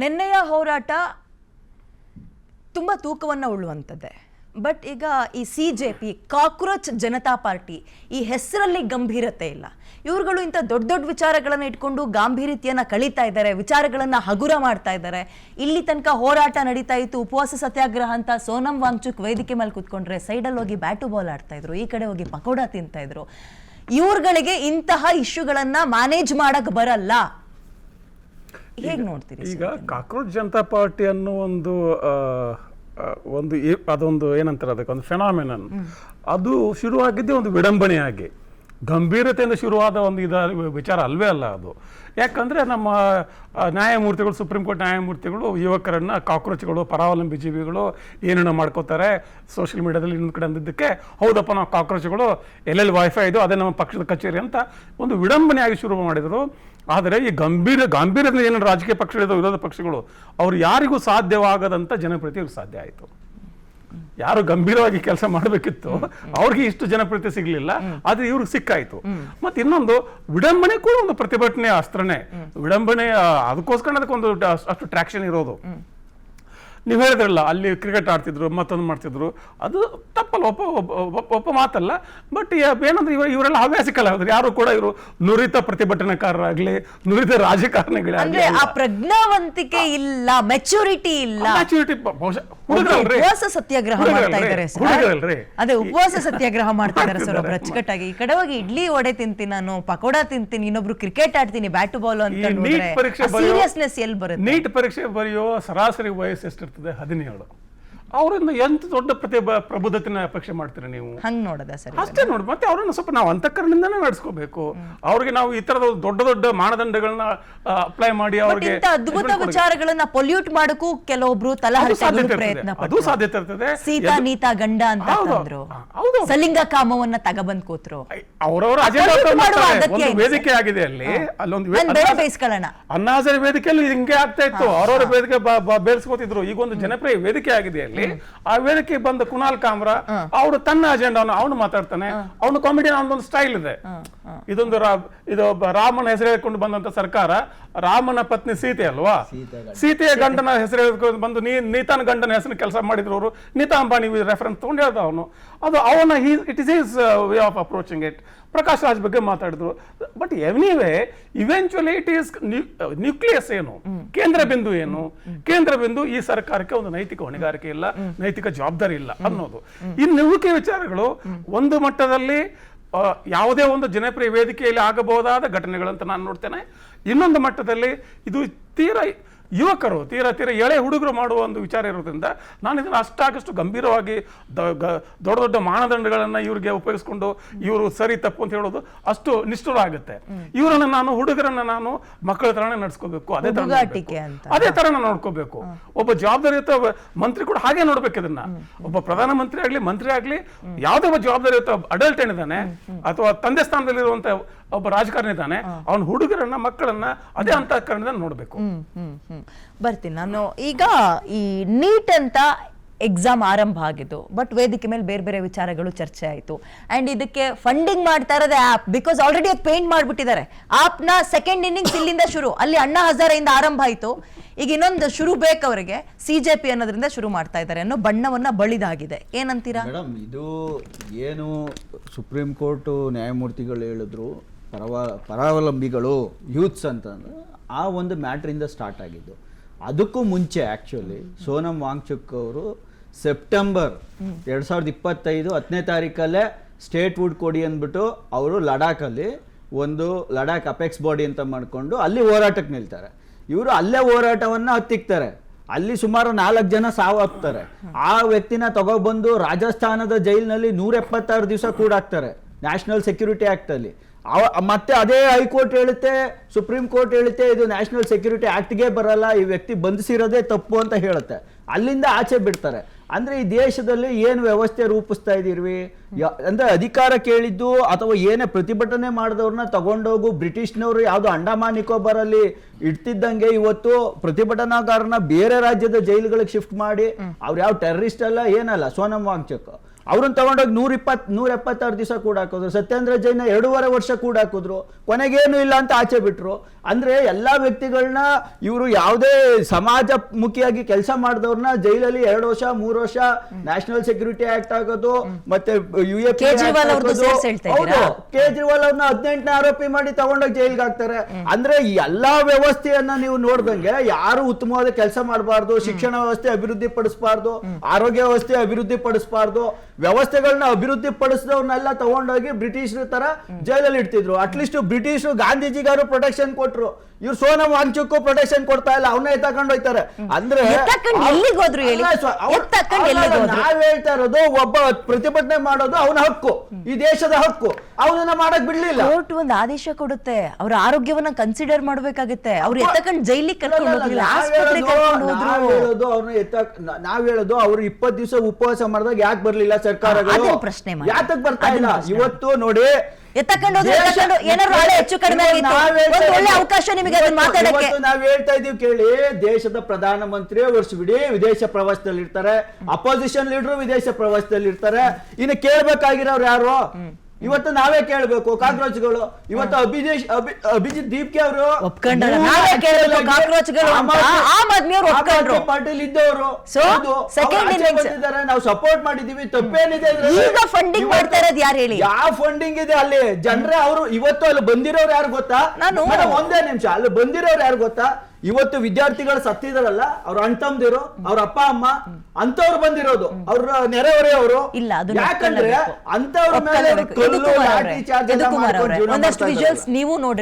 ನಿನ್ನೆಯ ಹೋರಾಟ ತುಂಬ ತೂಕವನ್ನು ಉಳ್ಳುವಂಥದ್ದೇ. ಬಟ್ ಈಗ ಈ CJP ಕಾಕ್ರೋಚ್ ಜನತಾ ಪಾರ್ಟಿ ಈ ಹೆಸರಲ್ಲಿ ಗಂಭೀರತೆ ಇಲ್ಲ. ಇವ್ರುಗಳು ಇಂಥ ದೊಡ್ಡ ದೊಡ್ಡ ವಿಚಾರಗಳನ್ನು ಇಟ್ಕೊಂಡು ಗಾಂಭೀರ್ಯತೆಯನ್ನು ಕಳೀತಾ ಇದ್ದಾರೆ, ವಿಚಾರಗಳನ್ನು ಹಗುರ ಮಾಡ್ತಾ ಇದ್ದಾರೆ. ಇಲ್ಲಿ ತನಕ ಹೋರಾಟ ನಡೀತಾ ಇತ್ತು, ಉಪವಾಸ ಸತ್ಯಾಗ್ರಹ ಅಂತ ಸೋನಂ ವಾಂಗ್ಚುಕ್ ವೇದಿಕೆ ಮೇಲೆ ಕೂತ್ಕೊಂಡ್ರೆ ಸೈಡಲ್ಲಿ ಹೋಗಿ ಬ್ಯಾಟು ಬಾಲ್ ಆಡ್ತಾ ಇದ್ರು, ಈ ಕಡೆ ಹೋಗಿ ಪಕೋಡ ತಿಂತಾ ಇದ್ರು. ಇವ್ರುಗಳಿಗೆ ಇಂತಹ ಇಶ್ಯೂಗಳನ್ನ ಮ್ಯಾನೇಜ್ ಮಾಡಕ್ ಬರಲ್ಲ. ಹೇಗೆ ನೋಡ್ತೀರಿ? ಈಗ ಕಾಕ್ರೋಚ್ ಜನತಾ ಪಾರ್ಟಿ ಅನ್ನೋ ಅದೊಂದು ಏನಂತಾರೆ, ಅದಕ್ಕೊಂದು ಫೆನಾಮಿನನ್. ಅದು ಶುರುವಾಗಿದ್ದೇ ಒಂದು ವಿಡಂಬನೆಯಾಗಿ, ಗಂಭೀರತೆಯಿಂದ ಶುರುವಾದ ಒಂದು ವಿಚಾರ ಅಲ್ವೇ ಅಲ್ಲ ಅದು. ಯಾಕಂದರೆ ನಮ್ಮ ನ್ಯಾಯಮೂರ್ತಿಗಳು, ಸುಪ್ರೀಂ ಕೋರ್ಟ್ ನ್ಯಾಯಮೂರ್ತಿಗಳು ಯುವಕರನ್ನು ಕಾಕ್ರೋಚ್ಗಳು, ಪರಾವಲಂಬಿ ಜೀವಿಗಳು ಏನೇನೋ ಮಾಡ್ಕೋತಾರೆ ಸೋಷಿಯಲ್ ಮೀಡಿಯಾದಲ್ಲಿ ಇನ್ನೊಂದು ಕಡೆ ಅಂದಿದ್ದಕ್ಕೆ, ಹೌದಪ್ಪ ನಾವು ಕಾಕ್ರೋಚ್ಗಳು, ಎಲ್ಲೆಲ್ಲಿ ವೈಫೈ ಇದು ಅದೇ ನಮ್ಮ ಪಕ್ಷದ ಕಚೇರಿ ಅಂತ ಒಂದು ವಿಡಂಬನೆಯಾಗಿ ಶುರು ಮಾಡಿದರು. ಆದರೆ ಈ ಗಾಂಭೀರ್ಯದಿಂದ ಏನು ರಾಜಕೀಯ ಪಕ್ಷಗಳಿದ್ದಾವೆ, ವಿರೋಧ ಪಕ್ಷಗಳು, ಅವ್ರು ಯಾರಿಗೂ ಸಾಧ್ಯವಾಗದಂಥ ಜನಪ್ರಿಯತೆ ಸಾಧ್ಯ ಆಯಿತು. ಯಾರು ಗಂಭೀರವಾಗಿ ಕೆಲಸ ಮಾಡಬೇಕಿತ್ತು ಅವ್ರಿಗೆ ಇಷ್ಟು ಜನಪ್ರಿಯತೆ ಸಿಗ್ಲಿಲ್ಲ, ಆದ್ರೆ ಇವ್ರಿಗೆ ಸಿಕ್ಕಾಯ್ತು. ಮತ್ತೆ ಇನ್ನೊಂದು ವಿಡಂಬನೆ ಕೂಡ ಒಂದು ಪ್ರತಿಭಟನೆ ಅಸ್ತ್ರನೇ. ವಿಡಂಬನೆ ಅದಕ್ಕೋಸ್ಕರ ಅದಕ್ಕೊಂದು ಅಷ್ಟು ಟ್ರಾಕ್ಷನ್ ಇರೋದು. ನೀವು ಹೇಳಿದ್ರಲ್ಲ, ಅಲ್ಲಿ ಕ್ರಿಕೆಟ್ ಆಡ್ತಿದ್ರು, ಮತ್ತೊಂದು ಮಾಡ್ತಿದ್ರು, ಅದು ತಪ್ಪಲ್ಲ, ಒಪ್ಪ ಮಾತಲ್ಲ. ಬಟ್ ಏನಂದ್ರೆ ಇವರೆಲ್ಲ ಹವ್ಯಾಸಿಕಲ್ಲ, ಯಾರು ಕೂಡ ಇವರು ನುರಿತ ಪ್ರತಿಭಟನಾಕಾರರಾಗ್ಲಿ, ನುರಿತ ರಾಜಕಾರಣಿಗಳಾಗ್ಲಿ, ಆ ಪ್ರಜ್ಞಾವಂತಿಕೆ ಇಲ್ಲ, ಮೆಚುರಿಟಿ ಇಲ್ಲ. ಮೆಚುರಿಟಿ ಉಪವಾಸ ಸತ್ಯಾಗ್ರಹ ಮಾಡ್ತಾ ಇದ್ದಾರೆ ಸರ್. ಅದೇ ಉಪವಾಸ ಸತ್ಯಾಗ್ರಹ ಮಾಡ್ತಾ ಇದ್ದಾರೆ ಸರ್ ಒಬ್ರು ಅಚ್ಚುಕಟ್ಟಾಗಿ. ಈ ಕಡೆ ಹೋಗಿ ಇಡ್ಲಿ ವಡೆ ತಿಂತೀನಿ, ನಾನು ಪಕೋಡ ತಿಂತೀನಿ, ಇನ್ನೊಬ್ರು ಕ್ರಿಕೆಟ್ ಆಡ್ತೀನಿ, ಬ್ಯಾಟು ಬಾಲ್ ಅಂತ. ಸೀರಿಯಸ್ನೆಸ್ ಎಲ್ಲಿ ಬರುತ್ತೆ? ನೀಟ್ ಪರೀಕ್ಷೆ ಬರೆಯೋ ಸರಾಸರಿ ವಯಸ್ಸು ಎಷ್ಟಿರ್ತದೆ? 17. ಅವರಿಂದ ಎಂತ ದೊಡ್ಡ ಪ್ರಬುದ್ಧತೆನ ಅಪೇಕ್ಷೆ ಮಾಡ್ತೀರಿ ನೀವು? ಹಂಗ್ ನೋಡದ ಸರ್, ಅಷ್ಟೇ ನೋಡಿ. ಮತ್ತೆ ಅವರನ್ನು ಸ್ವಲ್ಪ ನಾವು ಅಂತಃಕರಣದಿಂದನೇ ನಡೆಸ್ಕೋಬೇಕು. ಅವ್ರಿಗೆ ನಾವು ಈ ತರದ ದೊಡ್ಡ ದೊಡ್ಡ ಮಾನದಂಡಗಳನ್ನ ಅಪ್ಲೈ ಮಾಡಿ ಅವ್ರಿಗೆ ಅದ್ಭುತ ವಿಚಾರಗಳನ್ನ ಪೊಲ್ಯೂಟ್ ಮಾಡಕ್ಕೂ ಕೆಲವೊಬ್ರು ತಲಹರಟೆ ಪ್ರಯತ್ನ ಅದು ಸಾಧ್ಯತೆ ಇರ್ತದೆ. ಸೀತಾ ನೀತಾ ಗಂಡ ಅಂತ ಅಂದ್ರು, ಸಲಿಂಗ ಕಾಮವನ್ನ ತಗಬಂದ್ ಕೂತ್ರು. ಅವರವರ ಅಜೆಂಡಾ ವೇದಿಕೆ ಆಗಿದೆ ಅಲ್ಲಿ, ಅಲ್ಲೊಂದು ಬೇಯಿಸ್ಕೊಳ್ಳೋಣ ಅನ್ನಾಸರಿ ವೇದಿಕೆಯಲ್ಲಿ ಹಿಂಗೆ ಆಗ್ತಾ ಇತ್ತು. ಅವರವರ ವೇದಿಕೆ ಬೇರ್ಸ್ಕೋತಿದ್ರು. ಈಗ ಒಂದು ಜನಪ್ರಿಯ ವೇದಿಕೆ ಆಗಿದೆ ಅಲ್ಲಿ. ಆ ವೇದಿಕೆ ಬಂದ ಕುನಾಲ್ ಕಾಮ್ರಾ ಅವರು ತನ್ನ ಅಜೆಂಡಾವನ್ನು ಅವನು ಮಾತಾಡ್ತಾನೆ. ಅವನು ಕಾಮಿಡಿಯನ್, ಅವನೊಂದು ಸ್ಟೈಲ್ ಇದೆ. ಇದು ರಾಮನ ಹೆಸರು ಹೇಳ್ಕೊಂಡು ಬಂದಂತ ಸರ್ಕಾರ, ರಾಮನ ಪತ್ನಿ ಸೀತೆ ಅಲ್ವಾ, ಸೀತೆಯ ಗಂಡನ ಹೆಸರು ಹೇಳ್ಕೊಂಡು ಬಂದು ನೀತಾನ ಗಂಡನ ಹೆಸರು ಕೆಲಸ ಮಾಡಿದ್ರು ಅವರು. ನೀತಾ ಅಂಬಾನಿ ರೆಫರೆನ್ಸ್ ತಗೊಂಡು ಹೇಳ್ದ ಅವನು. ಅದು ಅವನ it is his way of approaching it. Prakash Raj ಬಗ್ಗೆ ಮಾತಾಡಿದ್ರು. But anyway eventually it is nucleus ಏನು, ಕೇಂದ್ರ ಬಿಂದು ಏನು? ಕೇಂದ್ರ ಬಿಂದು ಈ ಸರ್ಕಾರಕ್ಕೆ ಒಂದು ನೈತಿಕ ಹೊಣೆಗಾರಿಕೆ ಇಲ್ಲ, ನೈತಿಕ ಜವಾಬ್ದಾರಿ ಇಲ್ಲ ಅನ್ನೋದು. ಇನ್ನು ಉಳಿಕೆ ವಿಚಾರಗಳು ಒಂದು ಮಟ್ಟದಲ್ಲಿ ಯಾವುದೇ ಒಂದು ಜನಪ್ರಿಯ ವೇದಿಕೆಯಲ್ಲಿ ಆಗಬಹುದಾದ ಘಟನೆಗಳಂತ ನಾನು ನೋಡ್ತೇನೆ. ಇನ್ನೊಂದು ಮಟ್ಟದಲ್ಲಿ ಇದು ತೀರಾ ಯುವಕರು, ತೀರಾ ಎಳೆ ಹುಡುಗರು ಮಾಡುವ ಒಂದು ವಿಚಾರ ಇರೋದ್ರಿಂದ ನಾನು ಇದನ್ನು ಅಷ್ಟಾಗಷ್ಟು ಗಂಭೀರವಾಗಿ ದೊಡ್ಡ ದೊಡ್ಡ ಮಾನದಂಡಗಳನ್ನು ಇವ್ರಿಗೆ ಉಪಯೋಗಿಸ್ಕೊಂಡು ಇವರು ಸರಿ ತಪ್ಪು ಅಂತ ಹೇಳೋದು ಅಷ್ಟು ನಿಷ್ಠುರ ಆಗುತ್ತೆ. ಇವರನ್ನ ನಾನು, ಹುಡುಗರನ್ನ ನಾನು ಮಕ್ಕಳ ತರನೇ ನಡೆಸ್ಕೋಬೇಕು, ಅದೇ ತರ ನಾನು ನೋಡ್ಕೋಬೇಕು. ಒಬ್ಬ ಜವಾಬ್ದಾರಿಯುತ ಮಂತ್ರಿ ಕೂಡ ಹಾಗೆ ನೋಡ್ಬೇಕು ಇದನ್ನ. ಒಬ್ಬ ಪ್ರಧಾನಮಂತ್ರಿ ಆಗ್ಲಿ, ಮಂತ್ರಿ ಆಗ್ಲಿ, ಯಾವುದೇ ಒಬ್ಬ ಜವಾಬ್ದಾರಿಯುತ ಅಡಲ್ಟ್ ಏನಿದ್ದಾನೆ ಅಥವಾ ತಂದೆ ಸ್ಥಾನದಲ್ಲಿರುವಂತ ಒಬ್ಬ ರಾಜಕಾರಣಿ ಇದ್ದಾನೆ, ಅವನ ಹುಡುಗರನ್ನ, ಮಕ್ಕಳನ್ನ ಅದೇ ಅಂತಃಕರಣದಿಂದ ನೋಡ್ಬೇಕು. ಬರ್ತೀನಿ ನಾನು. ಈಗ ಈ ನೀಟ್ ಅಂತ ಎಕ್ಸಾಮ್ ಆರಂಭ ಆಗಿದ್ದು, ಬಟ್ ವೇದಿಕೆ ಮೇಲೆ ಬೇರೆ ಬೇರೆ ವಿಚಾರಗಳು ಚರ್ಚೆ ಆಯಿತು. ಆ್ಯಂಡ್ ಇದಕ್ಕೆ ಫಂಡಿಂಗ್ ಮಾಡ್ತಾ ಇರೋದೇ ಆ್ಯಪ್, ಬಿಕಾಸ್ ಆಲ್ರೆಡಿ ಅದು ಪೇಂಟ್ ಮಾಡಿಬಿಟ್ಟಿದ್ದಾರೆ. ಆ್ಯಪ್ನ ಸೆಕೆಂಡ್ ಇನ್ನಿಂಗ್ಸ್ ಇಲ್ಲಿಂದ ಶುರು, ಅಲ್ಲಿ ಅಣ್ಣಾ ಹಜಾರೆಯಿಂದ ಆರಂಭ ಆಯಿತು. ಈಗ ಇನ್ನೊಂದು ಶುರು ಬೇಕು ಅವರಿಗೆ, CJP ಅನ್ನೋದ್ರಿಂದ ಶುರು ಮಾಡ್ತಾ ಇದ್ದಾರೆ ಅನ್ನೋ ಬಣ್ಣವನ್ನ ಬಳಿದಾಗಿದೆ. ಏನಂತೀರಾ ಮೇಡಮ್? ಇದು ಏನು ಸುಪ್ರೀಂ ಕೋರ್ಟ್ ನ್ಯಾಯಮೂರ್ತಿಗಳು ಹೇಳಿದ್ರು, ಪರಾವಲಂಬಿಗಳು ಯೂತ್ಸ್ ಅಂತಂದ್ರೆ ಆ ಒಂದು ಮ್ಯಾಟ್ರಿಂದ ಸ್ಟಾರ್ಟ್ ಆಗಿದ್ದು. ಅದಕ್ಕೂ ಮುಂಚೆ ಆ್ಯಕ್ಚುಲಿ ಸೋನಂ ವಾಂಗ್ಚುಕ್ ಅವರು ಸೆಪ್ಟೆಂಬರ್ 2025 10ನೇ ತಾರೀಕಲ್ಲೇ ಸ್ಟೇಟ್ ವುಡ್ ಕೊಡಿ ಅಂದ್ಬಿಟ್ಟು ಅವರು ಲಡಾಖಲ್ಲಿ ಒಂದು ಲಡಾಖ್ ಅಪೆಕ್ಸ್ ಬಾಡಿ ಅಂತ ಮಾಡಿಕೊಂಡು ಅಲ್ಲಿ ಹೋರಾಟಕ್ಕೆ ನಿಲ್ತಾರೆ. ಇವರು ಅಲ್ಲೇ ಹೋರಾಟವನ್ನು ಹತ್ತಿಕ್ತಾರೆ. ಅಲ್ಲಿ ಸುಮಾರು 4 ಜನ ಸಾವಾಗ್ತಾರೆ. ಆ ವ್ಯಕ್ತಿನ ತಗೊಬಂದು ರಾಜಸ್ಥಾನದ ಜೈಲಿನಲ್ಲಿ 176 ದಿವಸ ಕೂಡಾಕ್ತಾರೆ ನ್ಯಾಷನಲ್ ಸೆಕ್ಯೂರಿಟಿ ಆ್ಯಕ್ಟ್ ಅಲ್ಲಿ. ಮತ್ತೆ ಅದೇ ಹೈಕೋರ್ಟ್ ಹೇಳುತ್ತೆ, ಸುಪ್ರೀಂ ಕೋರ್ಟ್ ಹೇಳುತ್ತೆ ಇದು ನ್ಯಾಷನಲ್ ಸೆಕ್ಯೂರಿಟಿ ಆಕ್ಟ್ಗೆ ಬರಲ್ಲ, ಈ ವ್ಯಕ್ತಿ ಬಂಧಿಸಿರೋದೇ ತಪ್ಪು ಅಂತ ಹೇಳುತ್ತೆ. ಅಲ್ಲಿಂದ ಆಚೆ ಬಿಡ್ತಾರೆ. ಅಂದ್ರೆ ಈ ದೇಶದಲ್ಲಿ ಏನು ವ್ಯವಸ್ಥೆ ರೂಪಿಸ್ತಾ ಇದೀವಿ ಅಂದ್ರೆ, ಅಧಿಕಾರ ಕೇಳಿದ್ದು ಅಥವಾ ಏನೇ ಪ್ರತಿಭಟನೆ ಮಾಡಿದವ್ರನ್ನ ತಗೊಂಡೋಗು ಬ್ರಿಟಿಷ್ನವರು ಯಾವ್ದು ಅಂಡಮಾನ್ ನಿಕೋಬಾರ್ ಅಲ್ಲಿ ಇಡ್ತಿದ್ದಂಗೆ ಇವತ್ತು ಪ್ರತಿಭಟನಾಕಾರನ ಬೇರೆ ರಾಜ್ಯದ ಜೈಲುಗಳಿಗೆ ಶಿಫ್ಟ್ ಮಾಡಿ, ಅವ್ರು ಯಾವ ಟೆರರಿಸ್ಟ್ ಅಲ್ಲ ಏನಲ್ಲ, ಸೋನಂ ವಾಂಗ್ಚುಕ್ ಅವ್ರನ್ನ ತಗೊಂಡೋಗಿ 176 ದಿವಸ ಕೂಡ ಹಾಕಿದ್ರು. ಸತ್ಯೇಂದ್ರ ಜೈನ 2.5 ವರ್ಷ ಕೂಡ ಹಾಕಿದ್ರು. ಕೊನೆಗೇನು ಇಲ್ಲ ಅಂತ ಆಚೆ ಬಿಟ್ರು. ಅಂದ್ರೆ ಎಲ್ಲಾ ವ್ಯಕ್ತಿಗಳನ್ನ ಇವರು ಯಾವುದೇ ಸಮಾಜ ಮುಖಿಯಾಗಿ ಕೆಲಸ ಮಾಡಿದವ್ರನ್ನ ಜೈಲಲ್ಲಿ 2 ವರ್ಷ 3 ವರ್ಷ ನ್ಯಾಷನಲ್ ಸೆಕ್ಯೂರಿಟಿ ಆಕ್ಟ್ ಆಗೋದು, ಮತ್ತೆ ಕೇಜ್ರಿವಾಲ್ ಅವ್ರದ್ದು ಸೇರ್ಸಿ ಹೇಳ್ತಾ ಇದ್ದೀರಾ? ಕೇಜ್ರಿವಾಲ್ ಅವ್ರನ್ನ 18ನೇ ಆರೋಪಿ ಮಾಡಿ ತಗೊಂಡೋಗಿ ಜೈಲ್ಗೆ ಹಾಕ್ತಾರೆ. ಅಂದ್ರೆ ಈ ಎಲ್ಲಾ ವ್ಯವಸ್ಥೆಯನ್ನ ನೀವು ನೋಡ್ದಂಗೆ ಯಾರು ಉತ್ತಮವಾದ ಕೆಲಸ ಮಾಡಬಾರ್ದು, ಶಿಕ್ಷಣ ವ್ಯವಸ್ಥೆ ಅಭಿವೃದ್ಧಿ ಪಡಿಸಬಾರ್ದು, ಆರೋಗ್ಯ ವ್ಯವಸ್ಥೆ ಅಭಿವೃದ್ಧಿ ಪಡಿಸಬಾರ್ದು, ವ್ಯವಸ್ಥೆಗಳನ್ನ ಅಭಿವೃದ್ಧಿ ಪಡಿಸಿದವ್ರನ್ನೆಲ್ಲ ತಗೊಂಡೋಗಿ ಬ್ರಿಟಿಷರ ತರ ಜೈಲಲ್ಲಿ ಇಡ್ತಿದ್ರು. ಅಟ್ಲೀಸ್ಟ್ ಬ್ರಿಟಿಷರು ಗಾಂಧೀಜಿಗಾರು ಪ್ರೊಟೆಕ್ಷನ್ ಕೊಟ್ರು. ಇವ್ರು ಸೋನಂ ವಾಂಗ್ಚುಕ್ ಪ್ರೊಟೆಕ್ಷನ್ ಕೊಡ್ತಾ ಇಲ್ಲ, ಅವನ್ನೇ ಎತ್ತಕೊಂಡು ಹೋಯ್ತಾರೆ. ಅಂದ್ರೆ ಎಲ್ಲಿಗೆ ಹೋದ್ರು ಹೇಳಿ? ನಾವ್ ಹೇಳ್ತಾ ಇರೋದು, ಒಬ್ಬ ಪ್ರತಿಭಟನೆ ಮಾಡೋದು ಅವನ ಹಕ್ಕು, ಈ ದೇಶದ ಹಕ್ಕು, ಅವನನ್ನ ಮಾಡಕ್ ಬಿಡ್ಲಿಲ್ಲ. ಕೋರ್ಟ್ ಒಂದು ಆದೇಶ ಕೊಡುತ್ತೆ, ಅವ್ರ ಆರೋಗ್ಯವನ್ನ ಕನ್ಸಿಡರ್ ಮಾಡ್ಬೇಕಾಗುತ್ತೆ. ಅವ್ರು ಎತ್ತಕೊಂಡು ಜೈಲಿಗೆ ಕರ್ಕೊಂಡು ಹೋಗಿಲ್ಲ, ಆಸ್ಪತ್ರೆಗೆ ಕರ್ಕೊಂಡು ಹೋದ್ರು. ನಾವ್ ಹೇಳೋದು ಅವ್ರು 20 ದಿವಸ ಉಪವಾಸ ಮಾಡಿದಾಗ ಯಾಕೆ ಬರ್ಲಿಲ್ಲ ಸರ್ಕಾರಗಳು? ಪ್ರಶ್ನೆ ಯಾತಕ್ ಬರ್ತಾ ಇಲ್ಲ? ಇವತ್ತು ನೋಡಿ ಎತ್ತಕೊಂಡು ಏನಾದ್ರು ಹೆಚ್ಚು ಕಡಿಮೆ ಒಳ್ಳೆ ಅವಕಾಶ ನಿಮಗೆ ಅದನ್ನ ಮಾತಾಡಕ್ಕೆ. ನಾವ್ ಹೇಳ್ತಾ ಇದೀವಿ ಕೇಳಿ, ದೇಶದ ಪ್ರಧಾನ ಮಂತ್ರಿ ವರ್ಷವಿಡೀ ವಿದೇಶ ಪ್ರವಾಸದಲ್ಲಿ ಇರ್ತಾರೆ, ಅಪೋಸಿಷನ್ ಲೀಡರ್ ವಿದೇಶ ಪ್ರವಾಸದಲ್ಲಿ ಇರ್ತಾರೆ. ಇನ್ನು ಕೇಳ್ಬೇಕಾಗಿರೋರು ಯಾರು? ಇವತ್ತು ನಾವೇ ಕೇಳ್ಬೇಕು, ಕಾಕ್ರೋಚ್ಗಳು. ಇವತ್ತು ಅಭಿಜಿತ್ ದೀಪ್ಗೆ ಅವರು ಪಾಟೀಲ್ ಇದ್ದವರು ನಾವು ಸಪೋರ್ಟ್ ಮಾಡಿದೀವಿ, ತಪ್ಪೇನಿದೆ? ಫಂಡಿಂಗ್ ಮಾಡ್ತಾ ಇರೋದು ಯಾರು ಹೇಳಿ? ಯಾವ ಫಂಡಿಂಗ್ ಇದೆ ಅಲ್ಲಿ? ಜನರೇ ಅವರು ಇವತ್ತು ಅಲ್ಲಿ ಬಂದಿರೋರು ಯಾರು ಗೊತ್ತಾ? ಒಂದೇ ನಿಮಿಷ, ಅಲ್ಲಿ ಬಂದಿರೋರು ಯಾರು ಗೊತ್ತಾ? ಇವತ್ತು ವಿದ್ಯಾರ್ಥಿಗಳು ಸತ್ತಿದಾರಲ್ಲ, ಅವ್ರ ಅಣ್ತಂದಿರು, ಅವ್ರ ಅಪ್ಪ ಅಮ್ಮ ಅಂತವ್ರು ಬಂದಿರೋದು, ಅವ್ರ ನೆರೆಹೊರೆಯವರು. ಯಾಕಂದ್ರೆ ಅಂತವ್ರ ಮೇಲೆ ಒಂದಷ್ಟು ವಿಜುವಲ್ಸ್ ನೀವು ನೋಡಿ